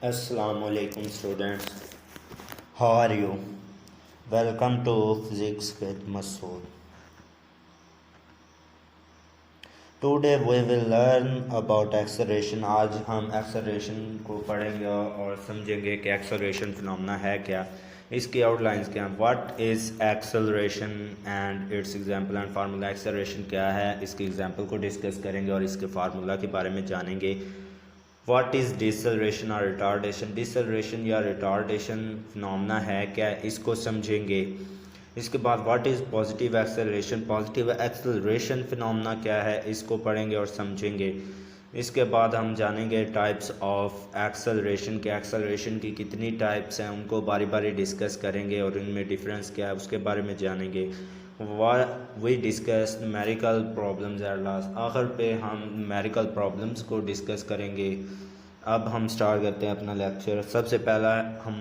Assalamualaikum students, how are you? Welcome to Physics with Masood. Today we will learn about acceleration. आज हम acceleration को पढ़ेंगे और समझेंगे कि acceleration phenomena है क्या, इसकी outlines क्या हैं, what is acceleration and its example and formula. acceleration क्या है, इसके example को discuss करेंगे और इसके formula के बारे में जानेंगे. व्हाट इज़ डिसलरेशन और रिटार्डेशन. डिसलरेशन या रिटार्डेशन फिनोमेना है क्या, इसको समझेंगे. इसके बाद what is positive acceleration. Positive acceleration phenomena क्या है, इसको पढ़ेंगे और समझेंगे. इसके बाद हम जानेंगे टाइप्स ऑफ एक्सेलरेशन के, एक्सेलरेशन की कितनी टाइप्स हैं उनको बारी बारी डिस्कस करेंगे और इनमें डिफरेंस क्या है उसके बारे में जानेंगे. We discuss numerical problems at last. आखिर पे हम न्यूमेरिकल प्रॉब्लम्स को डिस्कस करेंगे. अब हम स्टार्ट करते हैं अपना लेक्चर. सबसे पहला हम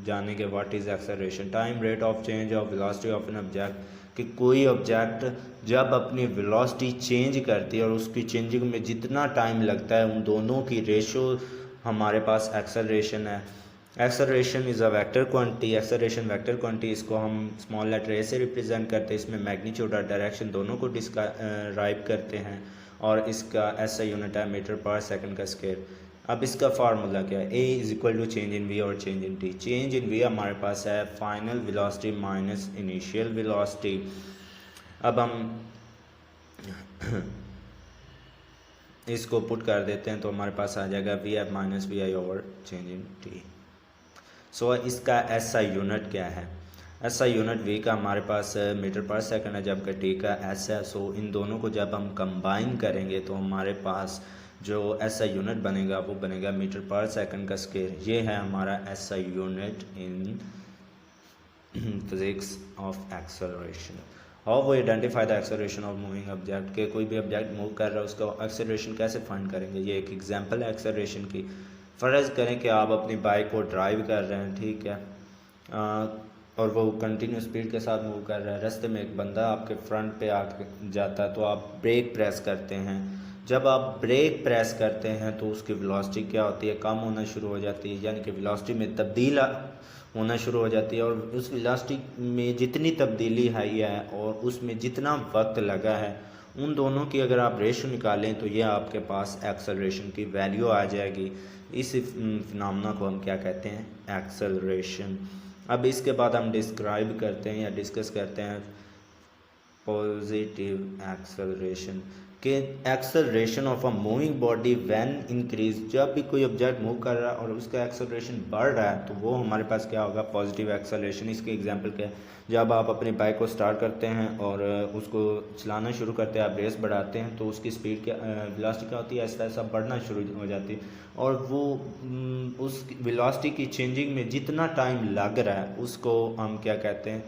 जानेंगे what is acceleration. Time rate of change of velocity of an object, कि कोई ऑब्जेक्ट जब अपनी वेलोसिटी चेंज करती है और उसकी चेंजिंग में जितना टाइम लगता है उन दोनों की रेशो हमारे पास एक्सेलरेशन है. Acceleration is a vector quantity. Acceleration vector quantity, इसको हम स्मॉल लेटर ए से रिप्रेजेंट करते हैं. इसमें मैग्नीट्यूड और डायरेक्शन दोनों को डिस्क्राइब करते हैं और इसका ऐसा यूनिट है मीटर पर सेकंड का स्क्वायर. अब इसका फार्मूला क्या है, a is equal to change in we और change in t. Change in v हमारे पास है final velocity minus initial velocity. अब हम इसको पुट कर देते हैं तो हमारे पास आ जाएगा v f minus v i over change in t. So इसका ऐसा यूनिट क्या है, ऐसा यूनिट वी का हमारे पास मीटर पर सेकंड है जबकि टी का एस है. सो इन दोनों को जब हम कंबाइन करेंगे तो हमारे पास जो ऐसा यूनिट बनेगा वो बनेगा मीटर पर सेकंड का स्क्वायर. ये है हमारा ऐसा unit in physics of acceleration. How we identify the acceleration of moving object, के कोई भी ऑब्जेक्ट मूव कर रहा है उसका एक्सेलरेशन कैसे फाइंड करेंगे. ये एक एग्जांपल है एक्सेलरेशन की. फ़र्ज़ करें कि आप अपनी बाइक को ड्राइव कर रहे हैं, ठीक है, और वो कंटिन्यू स्पीड के साथ मूव कर रहा है. रास्ते में एक बंदा आपके फ्रंट पे आके जाता है तो आप ब्रेक प्रेस करते हैं. जब आप ब्रेक प्रेस करते हैं तो उसकी वेलोसिटी क्या होती है, कम होना शुरू हो जाती है, यानी कि वेलोसिटी में तब्दील होना शुरू हो जाती है. और उस वेलोसिटी में जितनी तब्दीली आई है और उसमें जितना वक्त लगा है उन दोनों की अगर आप रेशो निकालें तो ये आपके पास एक्सेलरेशन की वैल्यू आ जाएगी. इस फिनोमेना को हम क्या कहते हैं, एक्सेलरेशन. अब इसके बाद हम डिस्क्राइब करते हैं या डिस्कस करते हैं पॉजिटिव एक्सेलरेशन के. Acceleration of a moving body when increase, जब भी कोई ऑब्जेक्ट मूव कर रहा है और उसका एक्सेलरेशन बढ़ रहा है तो वो हमारे पास क्या होगा, पॉजिटिव एक्सेलरेशन. इसके एग्जांपल क्या है, जब आप अपनी बाइक को स्टार्ट करते हैं और उसको चलाना शुरू करते हैं, आप रेस बढ़ाते हैं तो उसकी स्पीड क्या वेलोसिटी क्या होती है, ऐसा ऐसा बढ़ना शुरू हो जाती है. और वो उस वेलोसिटी की चेंजिंग में जितना टाइम लग रहा है उसको हम क्या कहते हैं,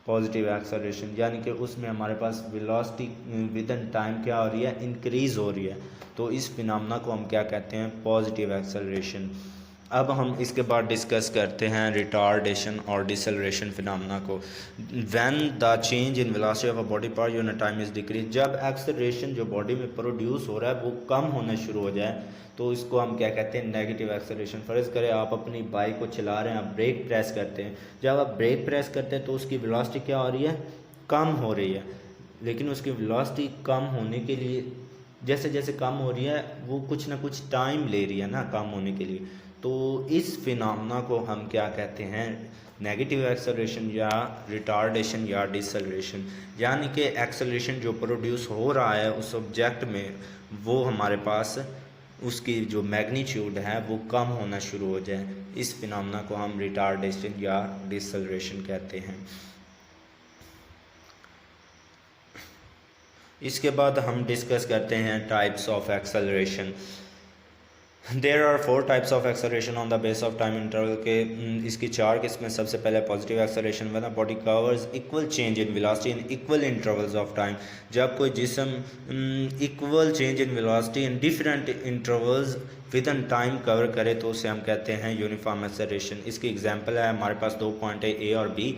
पॉजिटिव एक्सेलरेशन. यानी कि उसमें हमारे पास वेलोसिटी विद इन टाइम क्या हो रही है, इंक्रीज़ हो रही है. तो इस फिनोमेना को हम क्या कहते हैं, पॉजिटिव एक्सेलरेशन. अब हम इसके बाद डिस्कस करते हैं रिटार्डेशन और डिसलरेशन फिनोमेना को. When the change in velocity of a body per unit time is decrease, जब एक्सेलरेशन जो बॉडी में प्रोड्यूस हो रहा है वो कम होना शुरू हो जाए तो इसको हम क्या कहते हैं, नेगेटिव एक्सेलरेशन. फ़र्ज़ करें आप अपनी बाइक को चला रहे हैं, आप ब्रेक प्रेस करते हैं. जब आप ब्रेक प्रेस करते हैं तो उसकी वेलोसिटी क्या हो रही है, कम हो रही है. लेकिन उसकी वेलोसिटी कम होने के लिए जैसे जैसे कम हो रही है वो कुछ ना कुछ टाइम ले रही है ना कम होने के लिए. तो इस फिनोमेना को हम क्या कहते हैं, नेगेटिव एक्सेलरेशन या रिटार्डेशन या डिसलरेशन. यानी कि एक्सेलरेशन जो प्रोड्यूस हो रहा है उस ऑब्जेक्ट में वो हमारे पास उसकी जो मैग्नीट्यूड है वो कम होना शुरू हो जाए. इस फिनोमेना को हम रिटार्डेशन या डिसलरेशन कहते हैं. इसके बाद हम डिस्कस करते हैं types of acceleration. There are 4 types of acceleration on the base of time interval के. इसकी 4 किस्में. सबसे पहले positive acceleration when a body covers equal change in velocity in equal intervals of time. जब कोई जिस्म equal change in velocity in different intervals with in time cover करे तो उसे हम कहते हैं यूनिफॉर्म एक्सेलरेशन. इसकी एग्जांपल है, हमारे पास 2 पॉइंट है ए और बी.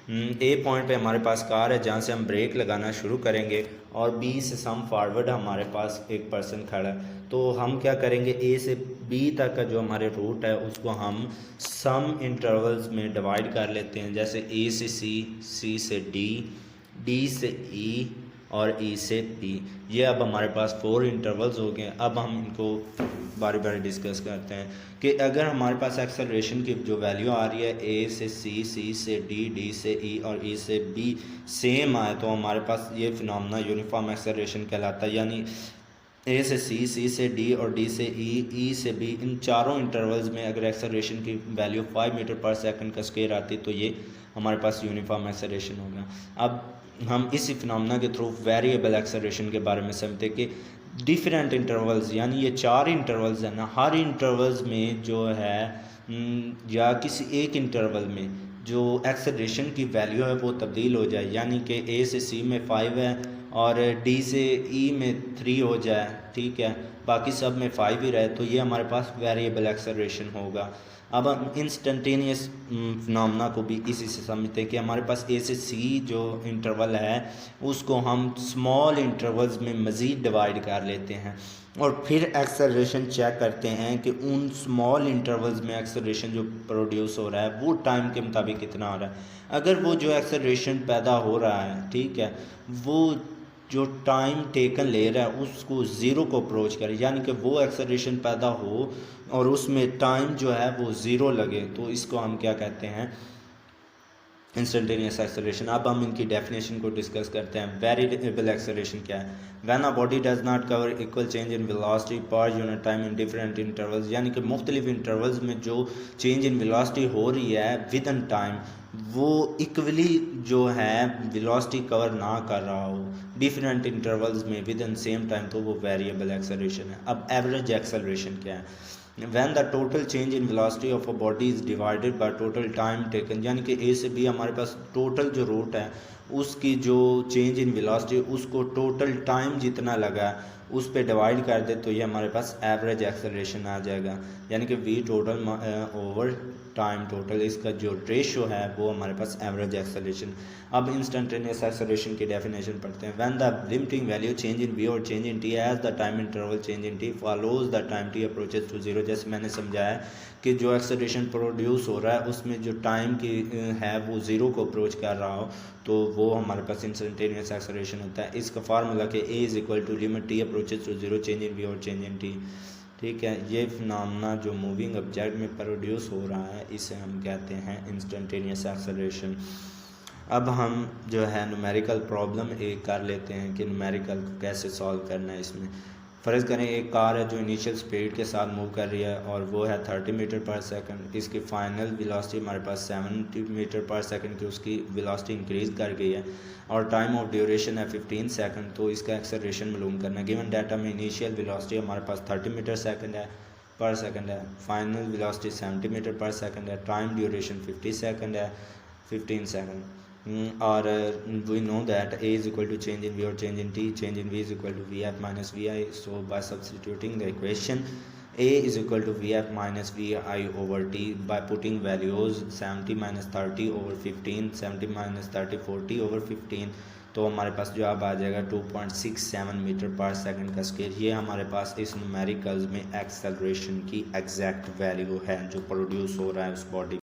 ए पॉइंट पे हमारे पास कार है जहाँ से हम ब्रेक लगाना शुरू करेंगे और बी से सम फॉरवर्ड हमारे पास एक पर्सन खड़ा है, तो हम क्या करेंगे, ए से बी तक का जो हमारे रूट है उसको हम सम इंटरवल्स में डिवाइड कर लेते हैं। जैसे ए से सी, सी से डी, डी से ई और ई से पी। ये अब हमारे पास 4 इंटरवल्स हो गए। अब हम इनको बारी बारी डिस्कस करते हैं कि अगर हमारे पास एक्सेलरेशन की जो वैल्यू आ रही है ए से सी, सी से डी, डी से ई और ई से बी सेम आए तो हमारे पास ये फिनोमेना यूनिफॉर्म एक्सेलरेशन कहलाता है। यानी ए से सी, सी से डी और डी से ई, ई से बी, इन चारों इंटरवल्स में अगर एक्सेलरेशन की वैल्यू 5 मीटर पर सेकंड का स्क्वायर आती तो ये हमारे पास यूनिफॉर्म एक्सेलरेशन होगा। अब हम इसी फिनोमेना के थ्रू वेरिएबल एक्सेलरेशन के बारे में समझते हैं कि डिफरेंट इंटरवल्स, यानी ये 4 इंटरवल्स हैं ना, हर इंटरवल्स में जो है या किसी एक इंटरवल में जो एक्सेलरेशन की वैल्यू है वो तब्दील हो जाए। यानी कि ए से सी में 5 है और डी से ई में 3 हो जाए, ठीक है, बाकी सब में 5 ही रहे, तो ये हमारे पास वेरिएबल एक्सेलरेशन होगा। अब हम इंस्टेंटेनियस फिनोमेना को भी इसी से समझते हैं कि हमारे पास ए से सी जो इंटरवल है उसको हम स्मॉल इंटरवल्स में मज़ीद डिवाइड कर लेते हैं और फिर एक्सेलरेशन चेक करते हैं कि उन स्मॉल इंटरवल्स में एक्सेलरेशन जो प्रोड्यूस हो रहा है वो टाइम के मुताबिक कितना हो रहा है। अगर वो जो एक्सेलरेशन पैदा हो रहा है, ठीक है, वो जो टाइम टेकन ले रहा है उसको ज़ीरो को अप्रोच करे, यानी कि वो एक्सेलरेशन पैदा हो और उसमें टाइम जो है वो ज़ीरो लगे, तो इसको हम क्या कहते हैं, इंस्टेंटेनियस एक्सेलरेशन। अब हम इनकी डेफिनेशन को डिस्कस करते हैं। वेरिएबल एक्सेलरेशन क्या है? When a body does not cover equal change in velocity per unit time in different intervals, यानी कि मुख्तलिफ इंटरवल्स में जो चेंज इन वेलोसिटी हो रही है विद इन टाइम वो इक्वली जो है वेलोसिटी कवर ना कर रहा हो डिफरेंट इंटरवल्स में विद इन सेम टाइम, तो वो वेरिएबल एक्सेलरेशन है। अब एवरेज एक्सेलरेशन क्या है? when the total change in velocity of a body is divided by total time taken, यानी कि ए से बी हमारे पास टोटल जो रूट है उसकी जो चेंज इन वेलोसिटी उसको टोटल टाइम जितना लगा है उस पर डिवाइड कर दे तो ये हमारे पास एवरेज एक्सेलरेशन आ जाएगा। यानी कि v total over time total, इसका जो रेशो है वो हमारे पास एवरेज एक्सेलरेशन। अब इंस्टेंटेनियस एक्सेलरेशन की डेफिनेशन पढ़ते हैं। When the limiting value change in we और change in t as the time interval change in t follows the time t approaches to zero. जैसे मैंने समझाया कि जो एक्सेलरेशन प्रोड्यूस हो रहा है उसमें जो टाइम की है वो ज़ीरो को अप्रोच कर रहा हो तो वो हमारे पास इंस्टेंटेनियस एक्सेलरेशन होता है। इसका फार्मूला कि A is equal to limit T approaches to zero change in we और चेंज इन टी, ठीक है। ये फिनोमेना जो मूविंग ऑब्जेक्ट में प्रोड्यूस हो रहा है इसे हम कहते हैं इंस्टेंटेनियस एक्सेलरेशन। अब हम जो है न्यूमेरिकल प्रॉब्लम एक कर लेते हैं कि न्यूमेरिकल को कैसे सॉल्व करना है। इसमें फ़र्ज़ करें एक कार है जो इनिशियल स्पीड के साथ मूव कर रही है और वो है 30 मीटर पर सेकंड। इसकी फ़ाइनल वेलोसिटी हमारे पास 70 मीटर पर सेकंड की उसकी वेलोसिटी इंक्रीज़ कर गई है और टाइम ऑफ ड्यूरेशन है 15 सेकंड। तो इसका एक्सेलरेशन मालूम करना है। गिवन डाटा में इनिशियल वेलोसिटी हमारे पास 30 मीटर सेकंड है पर सेकंड है, फाइनल वेलोसिटी 70 मीटर पर सेकंड है, टाइम ड्यूरेशन 50 सेकंड है, 15 सेकंड। और we know that a is equal to change in v or change in t, change in v is equal to vf minus vi. So by substituting the equation a is equal to vf minus vi over t by putting values 70 minus 30 over 15, 70 minus 30 40 over 15, तो हमारे पास जवाब आ जाएगा 2.67 metre पर second का scale. ये हमारे पास इस numericals में एक्सेलरेशन की एग्जैक्ट वैल्यू है जो प्रोड्यूस हो रहा है उस बॉडी